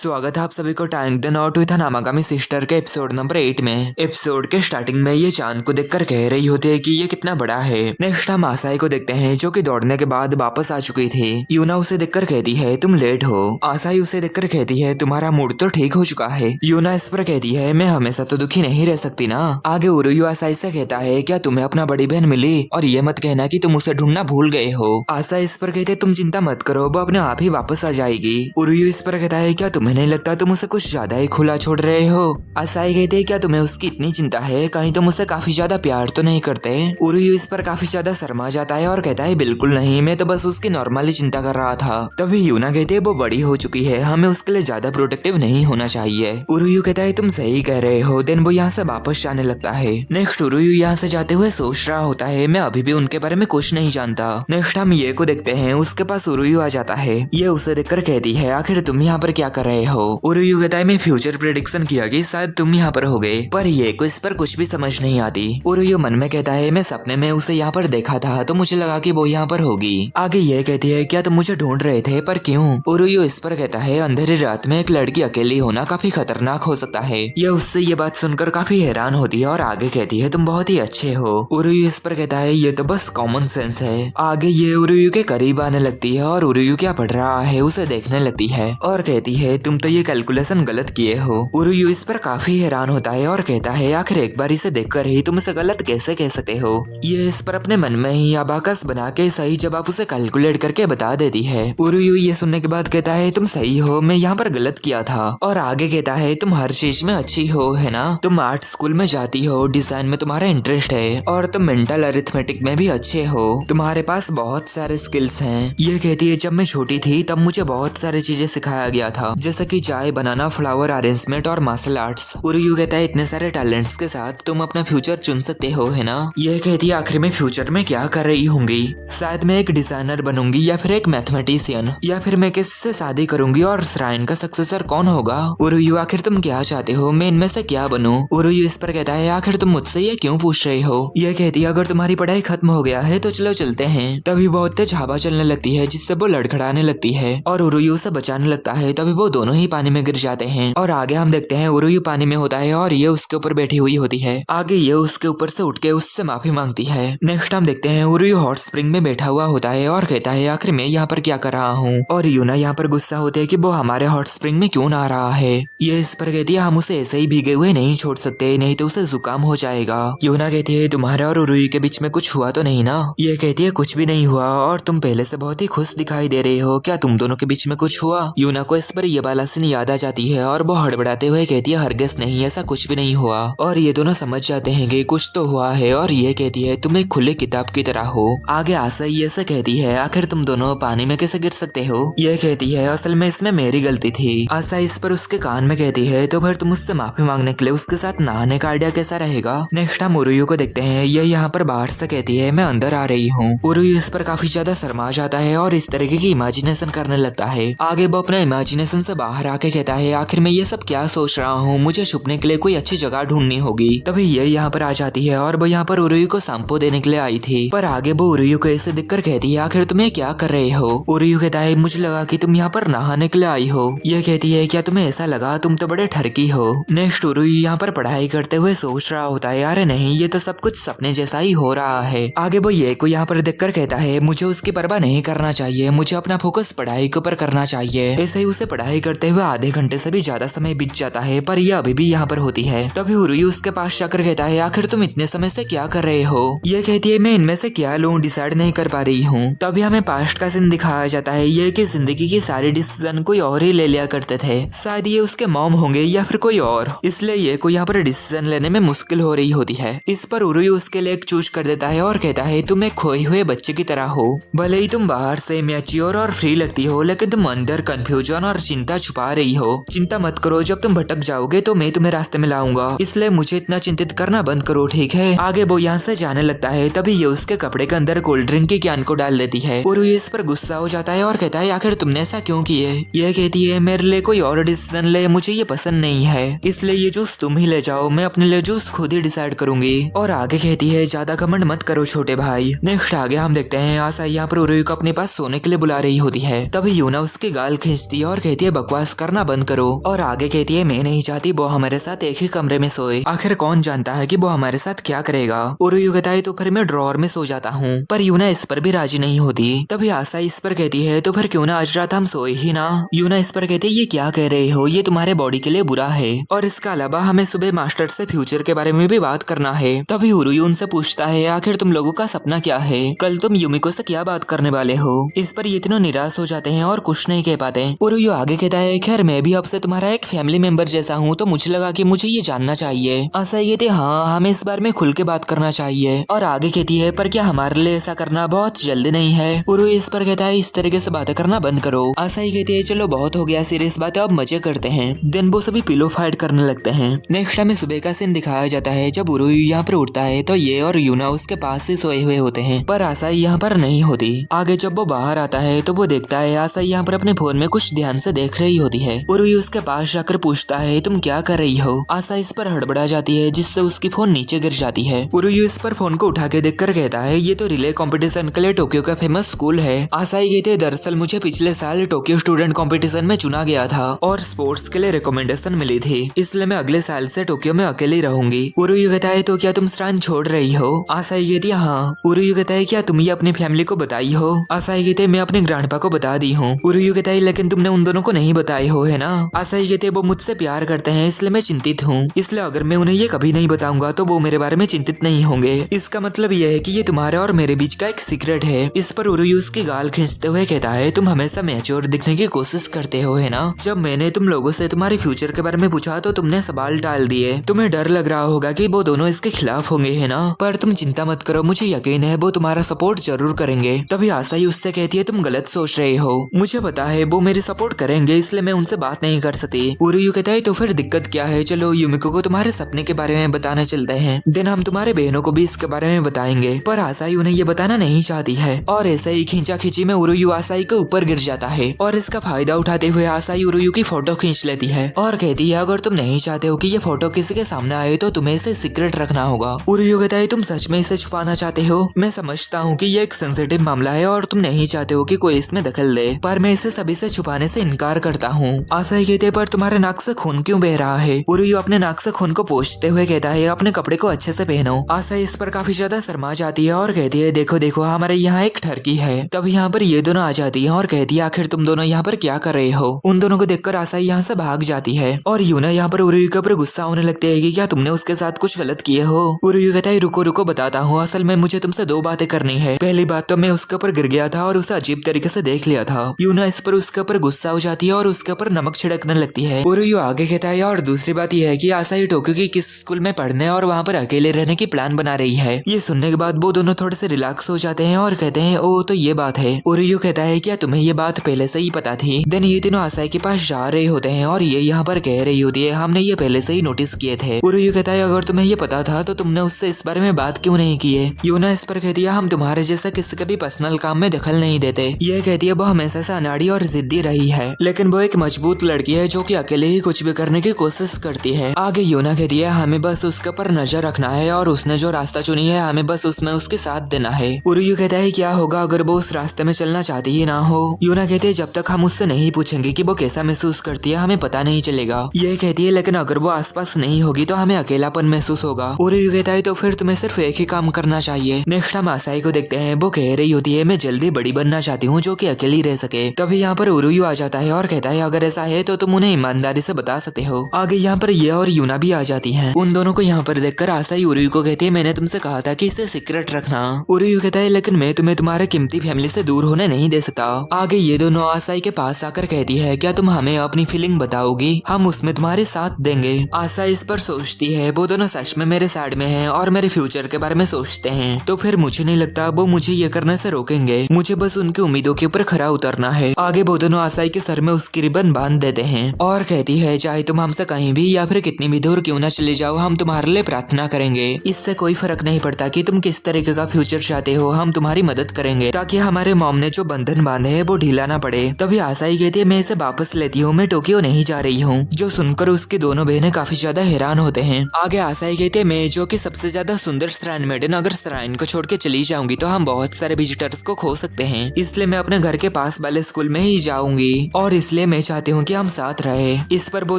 स्वागत है आप सभी को टाइम द नॉट विथ नामागामी सिस्टर के एपिसोड नंबर 8 में। एपिसोड के स्टार्टिंग में ये चांद को देखकर कह रही होती है कि ये कितना बड़ा है। नेक्स्ट हम आसाई को देखते हैं जो कि दौड़ने के बाद वापस आ चुकी थी। यूना उसे देखकर कहती है तुम लेट हो। आसाई उसे देखकर कहती है तुम्हारा मूड तो ठीक हो चुका है। यूना इस पर कहती है मैं हमेशा तो दुखी नहीं रह सकती ना। आगे उरुयु आसाई से कहता है क्या तुम्हें अपना बड़ी बहन मिली, और ये मत कहना कि तुम उसे ढूंढना भूल गए हो। आसाई इस पर कहते तुम चिंता मत करो, वो अपने आप ही वापस आ जाएगी। उरुयु इस पर कहता है क्या तुम्हें नहीं लगता तुम उसे कुछ ज्यादा ही खुला छोड़ रहे हो। आसाई कहते क्या तुम्हें उसकी इतनी चिंता है, कहीं तुम उसे काफी ज्यादा प्यार तो नहीं करते। उरुयु इस पर काफी ज्यादा शर्मा जाता है और कहता है बिल्कुल नहीं, मैं तो बस उसकी नॉर्मली चिंता कर रहा था। तभी यूना कहते है वो बड़ी हो चुकी है, हमें उसके लिए ज्यादा प्रोटेक्टिव नहीं होना चाहिए। उरुयु कहता है तुम सही कह रहे हो। देन वो यहाँ से वापस जाने लगता है। नेक्स्ट उरुयु यहाँ से जाते हुए सोच रहा होता है मैं अभी भी उनके बारे में कुछ नहीं जानता। नेक्स्ट हम ये को देखते हैं, उसके पास उरुयु आ जाता है। ये उसे देखकर कहती है आखिर तुम यहाँ पर क्या कर रहे हो। उरुयु कहता है मैं फ्यूचर प्रेडिक्शन किया कि शायद तुम यहाँ पर होगे, पर ये को इस पर कुछ भी समझ नहीं आती। उरुयु मन में कहता है मैं सपने में उसे यहाँ पर देखा था तो मुझे लगा कि वो यहाँ पर होगी। आगे ये कहती है क्या तुम मुझे ढूंढ रहे थे, पर क्यों। उरुयु इस पर कहता है अंधेरी रात में एक लड़की अकेली होना काफी खतरनाक हो सकता है। यह उससे ये बात सुनकर काफी हैरान होती है और आगे कहती है तुम बहुत ही अच्छे हो। उरुयु इस पर कहता है ये तो बस कॉमन सेंस है। आगे ये उरुयु के करीब आने लगती है और उरुयु क्या पढ़ रहा है उसे देखने लगती है और कहती है तुम तो ये कैलकुलेशन गलत किए हो। उरुयु इस पर काफी हैरान होता है और कहता है आखिर एक बार इसे देखकर ही तुम इसे गलत कैसे कह सकते हो। ये इस पर अपने मन में ही अबाकस बना के सही जवाब उसे कैलकुलेट करके बता देती है। उरुयु ये सुनने के बाद कहता है तुम सही हो, मैं यहाँ पर गलत किया था। और आगे कहता है तुम हर चीज में अच्छी हो है ना, तुम आर्ट स्कूल में जाती हो, डिजाइन में तुम्हारा इंटरेस्ट है और तुम मेंटल अरिथमेटिक में भी अच्छे हो, तुम्हारे पास बहुत सारे स्किल्स हैं। ये कहती है जब मैं छोटी थी तब मुझे बहुत सारी चीजें सिखाया गया था, जैसे कि चाय बनाना, फ्लावर अरेंजमेंट और मार्शल आर्ट्स। उरुयु कहता है इतने सारे टैलेंट्स के साथ तुम अपना फ्यूचर चुन सकते हो है ना। यह कहती है आखिर में फ्यूचर में क्या कर रही होंगी, शायद मैं एक डिजाइनर बनूंगी या फिर एक मैथमेटिशियन, या फिर मैं किससे शादी करूंगी और श्राइन का सक्सेसर कौन होगा। उरुयु आखिर तुम क्या चाहते हो, मैं इनमें से क्या बनूं। उरुयु इस पर कहता है आखिर तुम मुझसे ये क्यों पूछ रहे हो। यह कहती है अगर तुम्हारी पढ़ाई खत्म हो गया है तो चलो चलते हैं। तभी बहुत तेज हवा चलने लगती है जिससे वो लड़खड़ाने लगती है और उरुयु उसे बचाने लगता है। तभी वो दोनों ही पानी में गिर जाते हैं और आगे हम देखते हैं उरुयु पानी में होता है और ये उसके ऊपर बैठी हुई होती है। आगे ये उसके ऊपर से उठ के उससे माफी मांगती है। नेक्स्ट हम देखते हैं उरुयु हॉट स्प्रिंग में बैठा हुआ होता है और कहता है आखिर मैं यहाँ पर क्या कर रहा हूँ। और यूना यहाँ पर गुस्सा होते है कि वो हमारे हॉट स्प्रिंग में क्यों ना आ रहा है। ये इस पर कहती है हम उसे ऐसे ही भीगे हुए नहीं छोड़ सकते, नहीं तो उसे जुकाम हो जाएगा। यूना कहती है तुम्हारे और उरुयु के बीच में कुछ हुआ तो नहीं ना। ये कहती है कुछ भी नहीं हुआ और तुम पहले से बहुत ही खुश दिखाई दे रहे हो, क्या तुम दोनों के बीच में कुछ हुआ। यूना को इस पर ये वाला सीन याद आ जाती है और वो हड़बड़ाते हुए कहती है हरगिज़ नहीं, ऐसा कुछ भी नहीं हुआ। और ये दोनों समझ जाते हैं कि कुछ तो हुआ है और ये कहती है तुम एक खुली किताब की तरह हो। आगे आसाई ये से कहती है आखिर तुम दोनों पानी में कैसे गिर सकते हो। ये कहती है असल में इसमें मेरी गलती थी। आसाई इस पर उसके कान में कहती है तो फिर तुम उससे माफी मांगने के लिए उसके साथ नहाने का आइडिया कैसा रहेगा। नेक्स्ट हम उरुयु को देखते हैं, ये यहाँ पर बाहर से कहती है मैं अंदर आ रही हूँ। उरुयु इस पर काफी ज्यादा शर्मा जाता है और इस तरीके की इमेजिनेशन करने लगता है। आगे वो अपना इमेजिनेशन से बाहर आके कहता है आखिर मैं ये सब क्या सोच रहा हूँ, मुझे छुपने के लिए कोई अच्छी जगह ढूंढनी होगी। तभी ये यहाँ पर आ जाती है और वो यहाँ पर उरुयु को शैम्पू देने के लिए आई थी, पर आगे वो उरुयु को ऐसे देखकर कहती है आखिर तुम्हें क्या कर रहे हो। उरुयु कहता है मुझे लगा कि तुम यहाँ पर नहाने के लिए आई हो। यह कहती है क्या तुम्हें ऐसा लगा, तुम तो बड़े ठरकी हो। नेक्स्ट उरुयु यहाँ पर पढ़ाई करते हुए सोच रहा होता है अरे नहीं ये तो सब कुछ सपने जैसा ही हो रहा है। आगे वो ये को यहाँ पर देखकर कहता है मुझे उसकी परवाह नहीं करना चाहिए, मुझे अपना फोकस पढ़ाई के ऊपर करना चाहिए। ऐसे ही उसे पढ़ाई करते हुए आधे घंटे से भी ज्यादा समय बीत जाता है पर यह अभी भी यहाँ पर होती है। तभी उरुयु उसके पास जाकर कहता है आखिर तुम इतने समय से क्या कर रहे हो। यह कहती है मैं इनमें से क्या लूं डिसाइड नहीं कर पा रही हूँ। तभी हमें पास्ट का सीन दिखाया जाता है, ये कि जिंदगी की सारी डिसीजन कोई और ही ले लिया करते थे, शायद ये उसके मॉम होंगे या फिर कोई और, इसलिए ये को यहाँ पर डिसीजन लेने में मुश्किल हो रही होती है। इस पर उरुयु उसके लिए एक चूज कर देता है और कहता है तुम एक खोए हुए बच्चे की तरह हो, भले ही तुम बाहर से मैच्योर और फ्री लगती हो लेकिन तुम अंदर कंफ्यूजन और चिंता छुपा रही हो। चिंता मत करो, जब तुम भटक जाओगे तो मैं तुम्हें रास्ते में लाऊंगा, इसलिए मुझे इतना चिंतित करना बंद करो ठीक है। आगे वो यहाँ से जाने लगता है। तभी ये उसके कपड़े के अंदर कोल्ड ड्रिंक की कैन को डाल देती है और ये इस पर गुस्सा हो जाता है और कहता है आखिर तुमने ऐसा क्यों किए। यह कहती है मेरे लिए कोई और डिसीजन ले, मुझे ये पसंद नहीं है, इसलिए ये जूस तुम ही ले जाओ, मैं अपने लिए जूस खुद ही डिसाइड करूंगी। और आगे कहती है ज्यादा घमंड मत करो छोटे भाई। नेक्स्ट आगे हम देखते हैं आसाई यहाँ पर उरुयु को अपने पास सोने के लिए बुला रही होती है। तभी यूना उसके गाल खींचती है और कहती है बकवास बकवास करना बंद करो। और आगे कहती है मैं नहीं चाहती वो हमारे साथ एक ही कमरे में सोए, आखिर कौन जानता है कि वो हमारे साथ क्या करेगा। उरुयु कहता है तो फिर मैं ड्रॉअर में सो जाता हूँ, पर यूना इस पर भी राजी नहीं होती। तभी आसा इस पर कहती है तो फिर क्यों ना आज रात हम सोए ही ना। यूना इस पर कहती है ये क्या कह रहे हो, ये तुम्हारे बॉडी के लिए बुरा है, और इसके अलावा हमें सुबह मास्टर से फ्यूचर के बारे में भी बात करना है। तभी उरुयु उनसे पूछता है आखिर तुम लोगों का सपना क्या है, कल तुम युमिको से क्या बात करने वाले हो। इस पर ये तीनों निराश हो जाते हैं और कुछ नहीं कह पाते। उरुयु आगे कहता है खैर मैं भी आपसे तुम्हारा एक फैमिली मेंबर जैसा हूँ, तो मुझे लगा कि मुझे ये जानना चाहिए। आसा ये थे हाँ हमें इस बारे में खुल के बात करना चाहिए। और आगे कहती है पर क्या हमारे लिए ऐसा करना बहुत जल्दी नहीं है। उरुयु इस पर कहता है इस तरीके से बातें करना बंद करो। आसा ही कहती है चलो बहुत हो गया सीरियस बातें, अब मजे करते हैं। दिन वो सभी पिलो फाइट करने लगते हैं। नेक्स्ट में सुबह का सीन दिखाया जाता है। जब उरुयु यहाँ पर उठता है तो ये और यूना उसके पास ही सोए हुए होते हैं, पर आसा यहाँ पर नहीं होती। आगे जब वो बाहर आता है तो वो देखता है आसा यहाँ पर अपने फोन में कुछ ध्यान से देख रही होती है। उरुयु उसके पास जाकर पूछता है तुम क्या कर रही हो। आसा इस पर हड़बड़ा जाती है जिससे उसकी फोन नीचे गिर जाती है। उरुयु इस पर फोन को उठा के देखकर कहता है ये तो रिले कंपटीशन के लिए टोक्यो का फेमस स्कूल है। आसा ही कहते दरअसल मुझे पिछले साल टोक्यो स्टूडेंट कंपटीशन में चुना गया था और स्पोर्ट्स के लिए रिकमेंडेशन मिली थी, इसलिए मैं अगले साल से टोक्यो में अकेली रहूंगी। उरुयु कहता है तो क्या तुम श्राइन छोड़ रही हो। आसा ही कहती है हाँ। उरुयु कहता है क्या तुम ये अपनी फैमिली को बताई हो। आसा ही कहते मैं अपने ग्रैंडपा को बता दी हूँ। उरुयु कहता है लेकिन तुमने उन दोनों को नहीं बताई हो है ना। आसा ही कहते वो मुझसे प्यार करते हैं इसलिए मैं चिंतित हूँ, इसलिए अगर मैं उन्हें ये कभी नहीं बताऊंगा तो वो मेरे बारे में चिंतित नहीं होंगे। इसका मतलब यह है कि ये तुम्हारे और मेरे बीच का एक सीक्रेट है। इस पर उरुयु उसकी गाल खींचते हुए कहता है तुम हमेशा मैच्योर दिखने की कोशिश करते हो है ना। जब मैंने तुम लोगों से तुम्हारे फ्यूचर के बारे में पूछा तो तुमने सवाल टाल दिए। तुम्हें डर लग रहा होगा कि वो दोनों इसके खिलाफ होंगे है ना, पर तुम चिंता मत करो, मुझे यकीन है वो तुम्हारा सपोर्ट जरूर करेंगे। तभी आसा ही उससे कहती है तुम गलत सोच रहे हो, मुझे पता है वो मेरी सपोर्ट करेंगे, इसलिए मैं उनसे बात नहीं कर सकती। उरुयु कहता है तो फिर दिक्कत क्या है, चलो युमिको को तुम्हारे सपने के बारे में बताने चलते हैं, दिन हम तुम्हारे बहनों को भी इसके बारे में बताएंगे। पर आसाई उन्हें ये बताना नहीं चाहती है और ऐसे ही खींचा खींची में उरुयु आसाई के ऊपर गिर जाता है और इसका फायदा उठाते हुए आसाई उरुयु की फोटो खींच लेती है और कहती है अगर तुम नहीं चाहते हो कि ये फोटो किसी के सामने आए तो तुम्हें इसे सीक्रेट रखना होगा। उरुयु कहता है तुम सच में इसे छुपाना चाहते हो, मैं समझता हूँ कि ये एक सेंसिटिव मामला है और तुम नहीं चाहते हो कि कोई इसमें दखल दे, पर मैं इसे सभी से छुपाने से इनकार करता हूँ। आसाई कहते पर तुम्हारे नाक से खून क्यों बह रहा है। उरुयु अपने नाक से खून को पोंछते हुए कहता है अपने कपड़े को अच्छे से पहनो। आसाई इस पर काफी ज्यादा शर्मा जाती है और कहती है देखो देखो हमारे यहाँ एक ठरकी है। तब यहाँ पर ये दोनों आ जाती है और कहती है आखिर तुम दोनों यहाँ पर क्या कर रहे हो। उन दोनों को देखकर आसाई यहाँ से भाग जाती है और यूना यहाँ पर उरुयु के ऊपर गुस्सा होने लगती है कि क्या तुमने उसके साथ कुछ गलत किए हो। उरुयु कहता है रुको रुको बताता हूँ, असल में मुझे तुमसे दो बातें करनी है। पहली बात तो मैं उसके ऊपर गिर गया था और उसे अजीब तरीके से देख लिया था। यूना इस पर उसके ऊपर गुस्सा हो जाती है और उसके ऊपर नमक छिड़कने लगती है। उरुयु आगे कहता है और दूसरी बात यह है कि आसाई टोक्यो की किस स्कूल में पढ़ने और वहाँ पर अकेले रहने की प्लान बना रही है। ये सुनने के बाद वो दोनों थोड़े से रिलैक्स हो जाते हैं और कहते हैं ओ तो ये बात है। उरुयु कहता है क्या तुम्हें ये बात पहले से ही पता थी। देन ये तीनों आसाई के पास जा रहे होते हैं और ये यहाँ पर कह रही होती है हमने ये पहले से ही नोटिस किए थे। उरुयु कहता है अगर तुम्हें ये पता था तो तुमने उससे इस बारे में बात क्यों नहीं की है। यूना इस पर कहती है हम तुम्हारे जैसा किसी के भी पर्सनल काम में दखल नहीं देते। ये कहती है वो हमेशा से अनाड़ी और जिद्दी रही है, लेकिन वो एक मजबूत लड़की है जो कि अकेले ही कुछ भी करने की कोशिश करती है। आगे यूना कहती है हमें बस उसके ऊपर नजर रखना है और उसने जो रास्ता चुनी है हमें बस उसमें उसके साथ देना है। उरुयु कहता है क्या होगा अगर वो उस रास्ते में चलना चाहती ही ना हो। यूना कहती है जब तक हम उससे नहीं पूछेंगे कि वो कैसा महसूस करती है हमें पता नहीं चलेगा। ये कहती है लेकिन अगर वो आसपास नहीं होगी तो हमें अकेलापन महसूस होगा। उरुयु कहता है तो फिर तुम्हें सिर्फ एक ही काम करना चाहिए। नेक्स्ट हम आसाई को देखते हैं, वो कह रही होती है मैं जल्दी बड़ी बनना चाहती हूँ जो कि अकेली रह सके। तभी यहाँ पर उरुयु आ जाता है और कहता है अगर ऐसा है तो तुम उन्हें ईमानदारी से बता सकते हो। आगे यहाँ पर ये और यूना भी आ जाती हैं। उन दोनों को यहाँ पर देखकर आसाई उरुयु को कहती है मैंने तुमसे कहा था कि इसे सीक्रेट रखना। उरुयु कहता है लेकिन मैं तुम्हें तुम्हारे कीमती फैमिली से दूर होने नहीं दे सकता। आगे ये दोनों आसाई के पास आकर कहती है क्या तुम हमें अपनी फीलिंग बताओगी, हम उसमें तुम्हारे साथ देंगे। आसाई इस पर सोचती है वो दोनों सच में मेरे साइड में हैं और मेरे फ्यूचर के बारे में सोचते हैं, तो फिर मुझे नहीं लगता वो मुझे ये करने से रोकेंगे। मुझे बस उनकी उम्मीदों के ऊपर खरा उतरना है। आगे वो दोनों आसाई के सर में उसकी रिबन बांध देते हैं और कहती है चाहे तुम हमसे कहीं भी या फिर कितनी भी दूर क्यों ना चले जाओ हम तुम्हारे लिए प्रार्थना करेंगे। इससे कोई फर्क नहीं पड़ता कि तुम किस तरीके का फ्यूचर चाहते हो, हम तुम्हारी मदद करेंगे ताकि हमारे मॉम ने जो बंधन बांधे है वो ढीला ना पड़े। तभी आसाई कहती है मैं इसे वापस लेती हूँ, मैं टोक्यो नहीं जा रही हूँ। जो सुनकर उसकी दोनों बहनें काफी ज्यादा हैरान होते हैं। आगे आसाई कहती है मैं जो कि सबसे ज्यादा सुंदर श्राइन मेडन अगर श्राइन को छोड़ के चली जाऊंगी तो हम बहुत सारे विजिटर्स को खो सकते हैं, इसलिए मैं अपने घर के पास वाले स्कूल में ही जाऊंगी और इसलिए इसलिए मैं चाहती हूँ कि हम साथ रहे। इस पर वो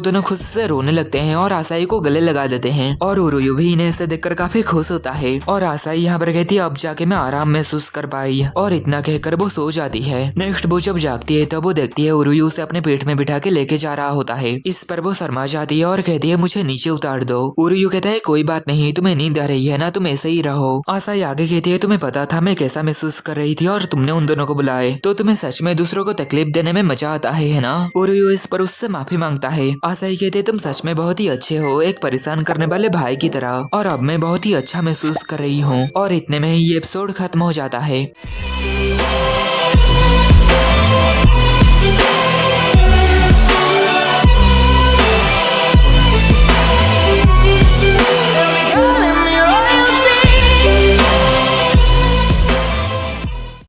दोनों खुद से रोने लगते हैं और आसाई को गले लगा देते हैं और उरुयु भी इन्हें ऐसे देखकर काफी खुश होता है। और आसाई यहाँ पर कहती है अब जाके मैं आराम महसूस कर पाई, और इतना कहकर वो सो जाती है। नेक्स्ट वो जब जागती है तब वो देखती है उरुयु उसे अपने पेट में बिठा के लेके जा रहा होता है। इस पर वो शर्मा जाती है और कहती है मुझे नीचे उतार दो। उरुयु कहता है कोई बात नहीं, तुम्हें नींद आ रही है ना, तुम ऐसे ही रहो। आसाई आगे कहती है तुम्हें पता था मैं कैसा महसूस कर रही थी और तुमने उन दोनों को बुलाए, तो तुम्हें सच में दूसरों को तकलीफ देने में मजा आता है ना। उरुयु इस पर उससे माफी मांगता है। आसाई कहती है तुम सच में बहुत ही अच्छे हो, एक परेशान करने वाले भाई की तरह, और अब मैं बहुत ही अच्छा महसूस कर रही हूँ। और इतने में ही ये एपिसोड खत्म हो जाता है।